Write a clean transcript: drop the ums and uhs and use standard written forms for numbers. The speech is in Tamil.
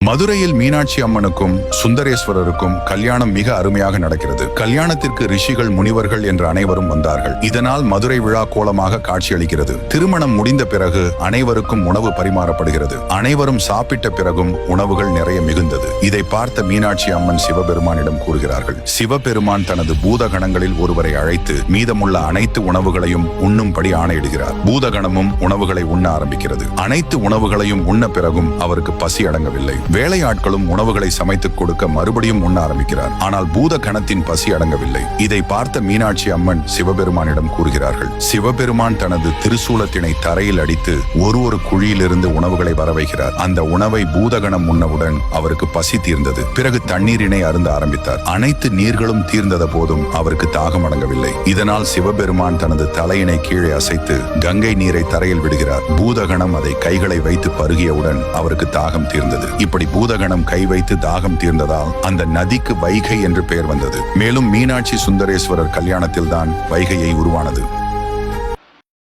மதுரையில் மீனாட்சி அம்மனுக்கும் சுந்தரேஸ்வரருக்கும் கல்யாணம் மிக அருமையாக நடக்கிறது. கல்யாணத்திற்கு ரிஷிகள், முனிவர்கள் என்று அனைவரும் வந்தார்கள். இதனால் மதுரை விழா கோலமாக காட்சியளிக்கிறது. திருமணம் முடிந்த பிறகு அனைவருக்கும் உணவு பரிமாறப்படுகிறது. அனைவரும் சாப்பிட்ட பிறகும் உணவுகள் நிறைய மிகுந்தது. இதை பார்த்த மீனாட்சி அம்மன் சிவபெருமானிடம் கூறுகிறார்கள். சிவபெருமான் தனது பூதகணங்களில் ஒருவரை அழைத்து மீதமுள்ள அனைத்து உணவுகளையும் உண்ணும்படி ஆணையிடுகிறார். பூதகணமும் உணவுகளை உண்ண ஆரம்பிக்கிறது. அனைத்து உணவுகளையும் உண்ண பிறகும் அவருக்கு பசி அடங்கவில்லை. வேலையாட்களும் உணவுகளை சமைத்துக் கொடுக்க மறுபடியும் உண்ண ஆரம்பிக்கிறார். ஆனால் பூத கணத்தின் பசி அடங்கவில்லை. இதை பார்த்த மீனாட்சி அம்மன் சிவபெருமானிடம் கூறுகிறார்கள். சிவபெருமான் தனது திருசூலத்தினை தரையில் அடித்து ஒரு குழியிலிருந்து உணவுகளை வரவைகிறார். அந்த உணவை பூதகணம் உண்ணவுடன் அவருக்கு பசி தீர்ந்தது. பிறகு தண்ணீரினை அருந்த ஆரம்பித்தார். அனைத்து நீர்களும் தீர்ந்தத போதும் அவருக்கு தாகம் அடங்கவில்லை. இதனால் சிவபெருமான் தனது தலையினை கீழே அசைத்து கங்கை நீரை தரையில் விடுகிறார். பூதகணம் அதை கைகளை வைத்து பருகியவுடன் அவருக்கு தாகம் தீர்ந்தது. இப்படி பூதகணம் கை வைத்து தாகம் தீர்ந்ததால் அந்த நதிக்கு வைகை என்று பெயர் வந்தது. மேலும் மீனாட்சி சுந்தரேஸ்வரர் கல்யாணத்தில் தான் வைகையை உருவானது.